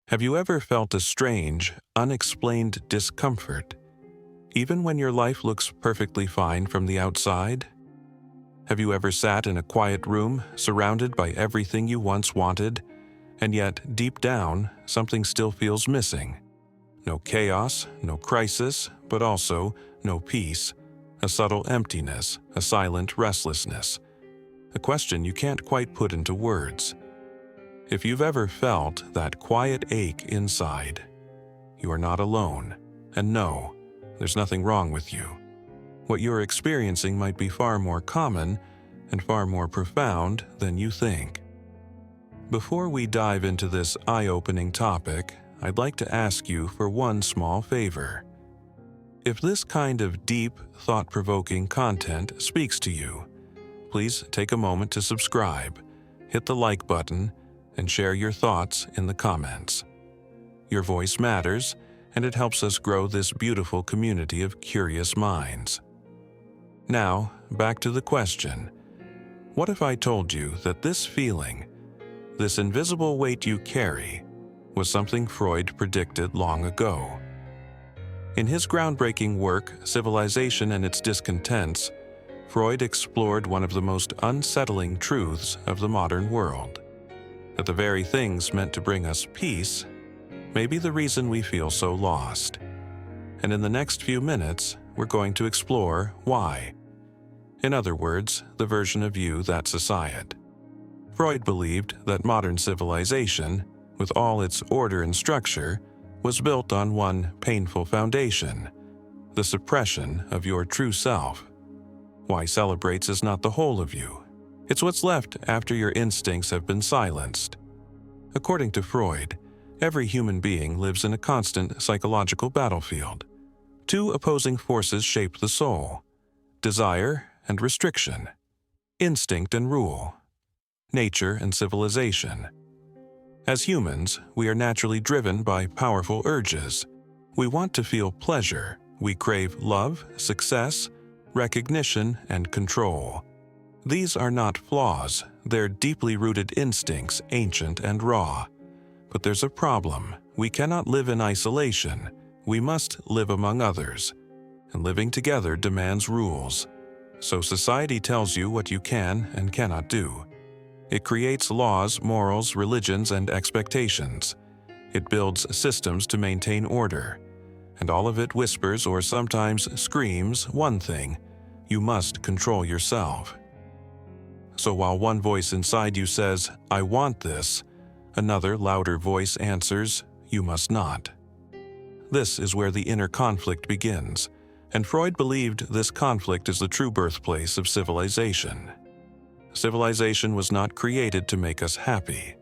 Have you ever felt a strange, unexplained discomfort, even when your life looks perfectly fine from the outside? Have you ever sat in a quiet room, surrounded by everything you once wanted, and yet, deep down, something still feels missing? No chaos, no crisis, but also no peace, a subtle emptiness, a silent restlessness, a question you can't quite put into words. If you've ever felt that quiet ache inside, you are not alone, and no, there's nothing wrong with you. What you're experiencing might be far more common and far more profound than you think. Before we dive into this eye-opening topic, I'd like to ask you for one small favor. If this kind of deep, thought-provoking content speaks to you, please take a moment to subscribe, hit the like button, and share your thoughts in the comments. Your voice matters, and it helps us grow this beautiful community of curious minds. Now, back to the question. What if I told you that this feeling, this invisible weight you carry, was something Freud predicted long ago? In his groundbreaking work, Civilization and Its Discontents, Freud explored one of the most unsettling truths of the modern world: that the very things meant to bring us peace may be the reason we feel so lost. And in the next few minutes, we're going to explore why. In other words, the version of you that's society. Freud believed that modern civilization, with all its order and structure, was built on one painful foundation: the suppression of your true self. Why celebrates is not the whole of you. It's what's left after your instincts have been silenced. According to Freud, every human being lives in a constant psychological battlefield. Two opposing forces shape the soul: desire and restriction, instinct and rule, nature and civilization. As humans, we are naturally driven by powerful urges. We want to feel pleasure. We crave love, success, recognition, and control. These are not flaws, they're deeply rooted instincts, ancient and raw. But there's a problem. We cannot live in isolation. We must live among others. And living together demands rules. So society tells you what you can and cannot do. It creates laws, morals, religions, and expectations. It builds systems to maintain order. And all of it whispers or sometimes screams one thing: you must control yourself. So while one voice inside you says, "I want this," another, louder voice answers, "You must not." This is where the inner conflict begins, and Freud believed this conflict is the true birthplace of civilization. Civilization was not created to make us happy.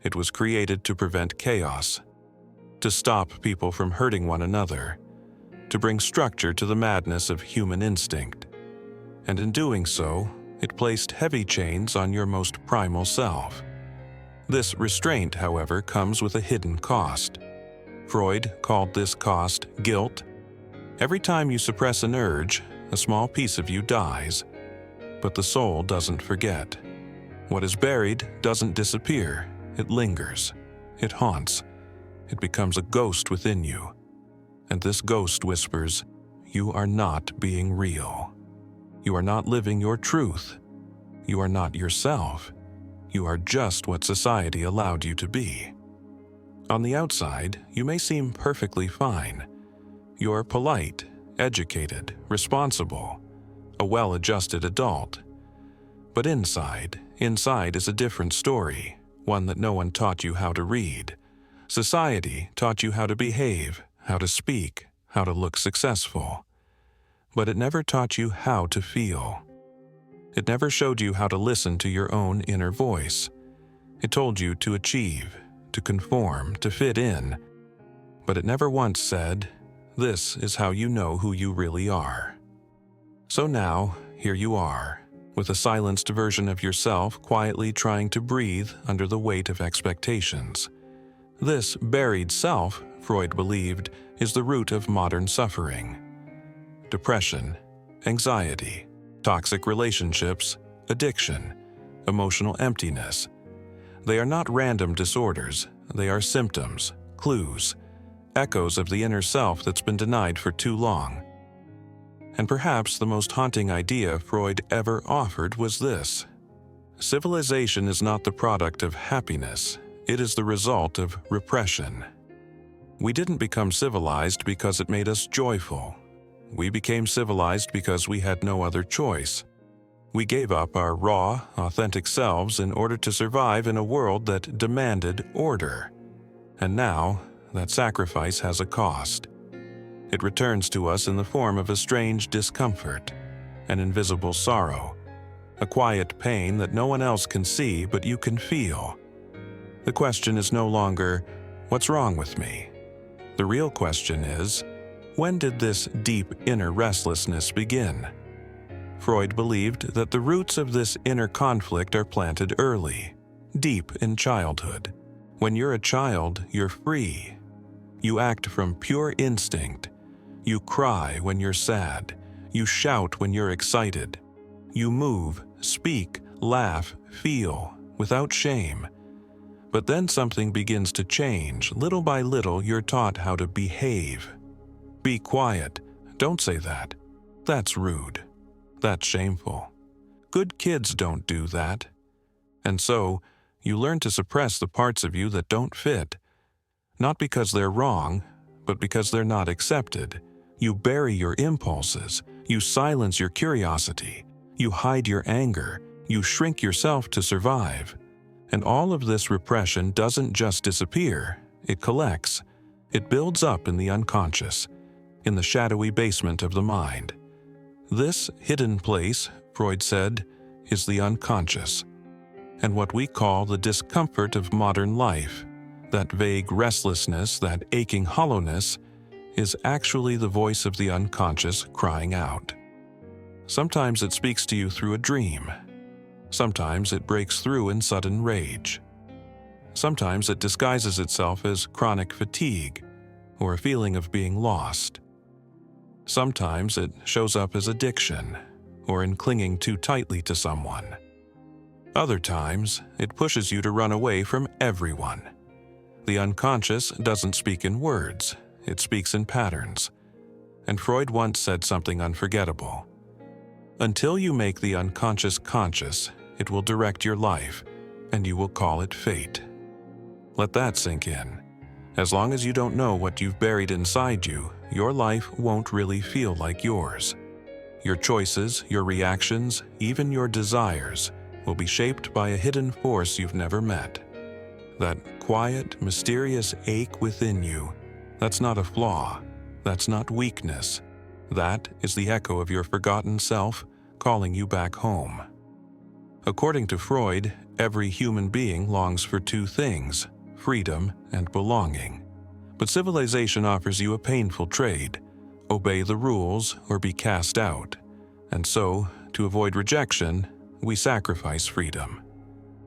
It was created to prevent chaos, to stop people from hurting one another, to bring structure to the madness of human instinct. And in doing so, it placed heavy chains on your most primal self. This restraint, however, comes with a hidden cost. Freud called this cost guilt. Every time you suppress an urge, a small piece of you dies. But the soul doesn't forget. What is buried doesn't disappear. It lingers. It haunts. It becomes a ghost within you. And this ghost whispers, "You are not being real. You are not living your truth. You are not yourself. You are just what society allowed you to be." On the outside, you may seem perfectly fine. You're polite, educated, responsible, a well-adjusted adult. But inside is a different story, one that no one taught you how to read. Society taught you how to behave, how to speak, how to look successful. But it never taught you how to feel. It never showed you how to listen to your own inner voice. It told you to achieve, to conform, to fit in. But it never once said, "This is how you know who you really are." So now, here you are, with a silenced version of yourself quietly trying to breathe under the weight of expectations. This buried self, Freud believed, is the root of modern suffering. Depression, anxiety, toxic relationships, addiction, emotional emptiness. They are not random disorders, they are symptoms, clues, echoes of the inner self that's been denied for too long. And perhaps the most haunting idea Freud ever offered was this: civilization is not the product of happiness, it is the result of repression. We didn't become civilized because it made us joyful. We became civilized because we had no other choice. We gave up our raw, authentic selves in order to survive in a world that demanded order. And now, that sacrifice has a cost. It returns to us in the form of a strange discomfort, an invisible sorrow, a quiet pain that no one else can see but you can feel. The question is no longer, what's wrong with me? The real question is, when did this deep inner restlessness begin? Freud believed that the roots of this inner conflict are planted early, deep in childhood. When you're a child, you're free. You act from pure instinct. You cry when you're sad. You shout when you're excited. You move, speak, laugh, feel, without shame. But then something begins to change. Little by little, you're taught how to behave. Be quiet. Don't say that. That's rude. That's shameful. Good kids don't do that. And so, you learn to suppress the parts of you that don't fit. Not because they're wrong, but because they're not accepted. You bury your impulses. You silence your curiosity. You hide your anger. You shrink yourself to survive. And all of this repression doesn't just disappear. It collects. It builds up in the unconscious, in the shadowy basement of the mind. This hidden place, Freud said, is the unconscious. And what we call the discomfort of modern life, that vague restlessness, that aching hollowness, is actually the voice of the unconscious crying out. Sometimes it speaks to you through a dream. Sometimes it breaks through in sudden rage. Sometimes it disguises itself as chronic fatigue or a feeling of being lost. Sometimes it shows up as addiction or in clinging too tightly to someone. Other times, it pushes you to run away from everyone. The unconscious doesn't speak in words, it speaks in patterns. And Freud once said something unforgettable. Until you make the unconscious conscious, it will direct your life, and you will call it fate. Let that sink in. As long as you don't know what you've buried inside you, your life won't really feel like yours. Your choices, your reactions, even your desires will be shaped by a hidden force you've never met. That quiet, mysterious ache within you, that's not a flaw, that's not weakness. That is the echo of your forgotten self calling you back home. According to Freud, every human being longs for two things: freedom and belonging. But civilization offers you a painful trade: obey the rules or be cast out. And so, to avoid rejection, we sacrifice freedom.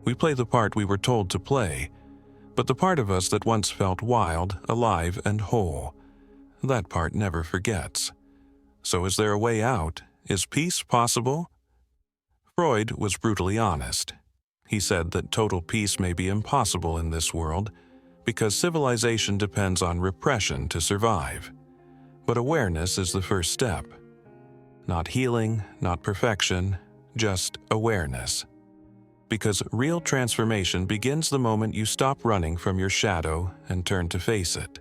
We play the part we were told to play, but the part of us that once felt wild, alive, and whole, that part never forgets. So is there a way out? Is peace possible? Freud was brutally honest. He said that total peace may be impossible in this world because civilization depends on repression to survive. But awareness is the first step. Not healing, not perfection, just awareness. Because real transformation begins the moment you stop running from your shadow and turn to face it.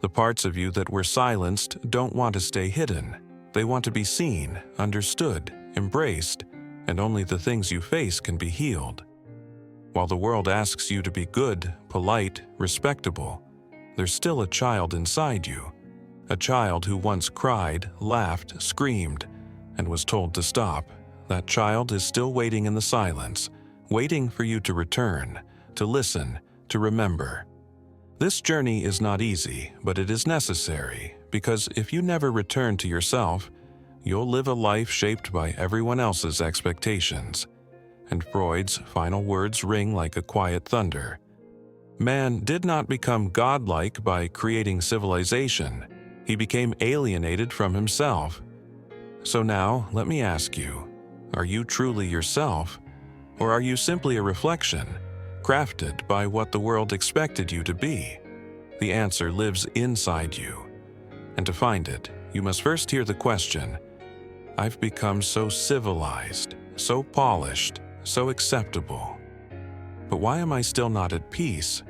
The parts of you that were silenced don't want to stay hidden. They want to be seen, understood, embraced, and only the things you face can be healed. While the world asks you to be good, polite, respectable, there's still a child inside you. A child who once cried, laughed, screamed, and was told to stop. That child is still waiting in the silence, waiting for you to return, to listen, to remember. This journey is not easy, but it is necessary, because if you never return to yourself, you'll live a life shaped by everyone else's expectations. And Freud's final words ring like a quiet thunder. Man did not become godlike by creating civilization. He became alienated from himself. So now, let me ask you, are you truly yourself? Or are you simply a reflection, crafted by what the world expected you to be. The answer lives inside you. And to find it, you must first hear the question, "I've become so civilized, so polished, so acceptable. But why am I still not at peace?"